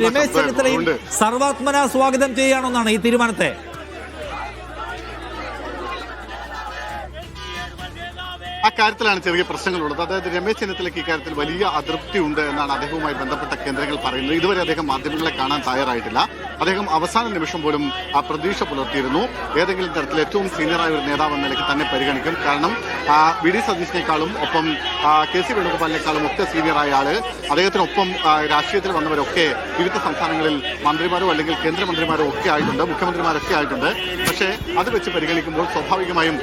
രമേശ് ചെന്നിത്തലയും സർവാത്മന സ്വാഗതം ചെയ്യുകയാണെന്നാണ് ഈ തീരുമാനത്തെ. അക്കാര്യത്തിലാണ് ചെറിയ പ്രശ്നങ്ങളുള്ളത്. അതായത് രമേശ് ചെന്നിത്തലയ്ക്ക് ഇക്കാര്യത്തിൽ വലിയ അതൃപ്തി ഉണ്ട് എന്നാണ് അദ്ദേഹവുമായി ബന്ധപ്പെട്ട കേന്ദ്രങ്ങൾ പറയുന്നത്. ഇതുവരെ അദ്ദേഹം മാധ്യമങ്ങളെ കാണാൻ തയ്യാറായിട്ടില്ല. അദ്ദേഹം അവസാന നിമിഷം പോലും ആ പ്രതീക്ഷ പുലർത്തിയിരുന്നു. ഏതെങ്കിലും തരത്തിൽ ഏറ്റവും സീനിയറായ ഒരു നേതാവ് എന്ന നിലയ്ക്ക് തന്നെ പരിഗണിക്കും. കാരണം വി ഡി സതീശിനേക്കാളും ഒപ്പം കെ സി വേണുഗോപാലിനേക്കാളും ഒക്കെ സീനിയറായ ആള്, അദ്ദേഹത്തിനൊപ്പം രാഷ്ട്രീയത്തിൽ വന്നവരൊക്കെ വിവിധ സംസ്ഥാനങ്ങളിൽ മന്ത്രിമാരോ അല്ലെങ്കിൽ കേന്ദ്രമന്ത്രിമാരോ ഒക്കെ ആയിട്ടുണ്ട്, മുഖ്യമന്ത്രിമാരൊക്കെ ആയിട്ടുണ്ട്. പക്ഷേ അത് വെച്ച് പരിഗണിക്കുമ്പോൾ സ്വാഭാവികമായും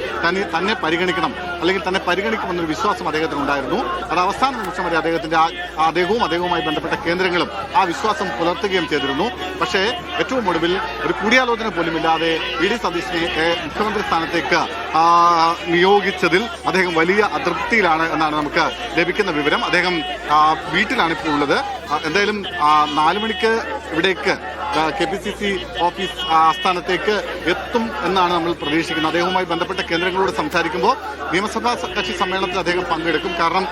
തന്നെ പരിഗണിക്കണം അല്ലെങ്കിൽ തന്നെ പരിഗണിക്കുമെന്നൊരു വിശ്വാസം അദ്ദേഹത്തിനുണ്ടായിരുന്നു. അത് അവസാന നിമിഷം വരെ അദ്ദേഹവുമായി ബന്ധപ്പെട്ട കേന്ദ്രങ്ങളും ആ വിശ്വാസം പുലർത്തുകയും ചെയ്തിരുന്നു. പക്ഷേ ഏറ്റവും ഒടുവിൽ ഒരു കൂടിയാലോചന പോലുമില്ലാതെ വി ഡി സതീശിനെ മുഖ്യമന്ത്രി സ്ഥാനത്തേക്ക് നിയോഗിച്ചതിൽ അദ്ദേഹം വലിയ അതൃപ്തിയിലാണ് എന്നാണ് നമുക്ക് ലഭിക്കുന്ന വിവരം. അദ്ദേഹം വീട്ടിലാണ് ഇപ്പോൾ ഉള്ളത്. എന്തായാലും 4 മണിക്ക് ഇവിടേക്ക് KPCC ഓഫീസ് ആസ്ഥാനത്തേക്ക് എത്തും എന്നാണ് നമ്മൾ പ്രതീക്ഷിക്കുന്നത്. അദ്ദേഹവുമായി ബന്ധപ്പെട്ട കേന്ദ്രങ്ങളോട് സംസാരിക്കുമ്പോൾ നിയമസഭാ കക്ഷി സമ്മേളനത്തിൽ അദ്ദേഹം പങ്കെടുക്കും. കാരണം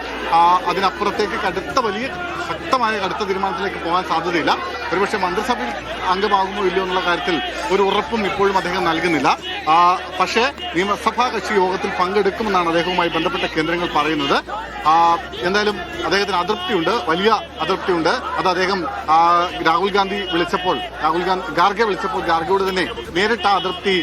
അതിനപ്പുറത്തേക്ക് ശക്തമായ കടുത്ത തീരുമാനത്തിലേക്ക് പോകാൻ സാധ്യതയില്ല. ഒരുപക്ഷെ മന്ത്രിസഭയിൽ അംഗമാകുമോ ഇല്ലയോ എന്നുള്ള കാര്യത്തിൽ ഒരു ഉറപ്പും ഇപ്പോഴും അദ്ദേഹം നൽകുന്നില്ല. പക്ഷേ നിയമസഭാ കക്ഷി യോഗത്തിൽ പങ്കെടുക്കുമെന്നാണ് അദ്ദേഹവുമായി ബന്ധപ്പെട്ട കേന്ദ്രങ്ങൾ പറയുന്നത്. എന്തായാലും അദ്ദേഹത്തിന് അതൃപ്തിയുണ്ട്, വലിയ അതൃപ്തിയുണ്ട്. അത് അദ്ദേഹം ഖാർഗെ വിളിച്ചപ്പോൾ ഖാർഗെയോട് തന്നെ നേരിട്ട് ആ അതൃപ്തി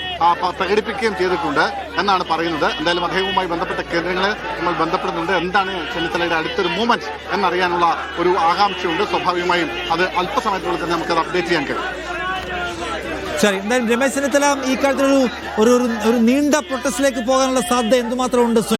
പ്രകടിപ്പിക്കുകയും ചെയ്തിട്ടുണ്ട് എന്നാണ് പറയുന്നത്. എന്തായാലും അദ്ദേഹവുമായി ബന്ധപ്പെട്ട കേന്ദ്രങ്ങളെ നമ്മൾ ബന്ധപ്പെടുന്നുണ്ട്. എന്താണ് ചെന്നിത്തലയുടെ അടുത്തൊരു മൂവ്മെന്റ് എന്നറിയാനുള്ള ഒരു ആകാംക്ഷയുണ്ട്. സ്വാഭാവികമായും അത് അല്പസമയത്തിനുള്ളിൽ തന്നെ നമുക്കത് അപ്ഡേറ്റ് ചെയ്യാൻ കഴിയും. ശരി, എന്തായാലും രമേശ് ചെന്നിത്തല ഈ കാര്യത്തിൽ ഒരു നീണ്ട പ്രൊട്ടസ്റ്റിലേക്ക് പോകാനുള്ള സാധ്യത എന്തുമാത്രം ഉണ്ട്?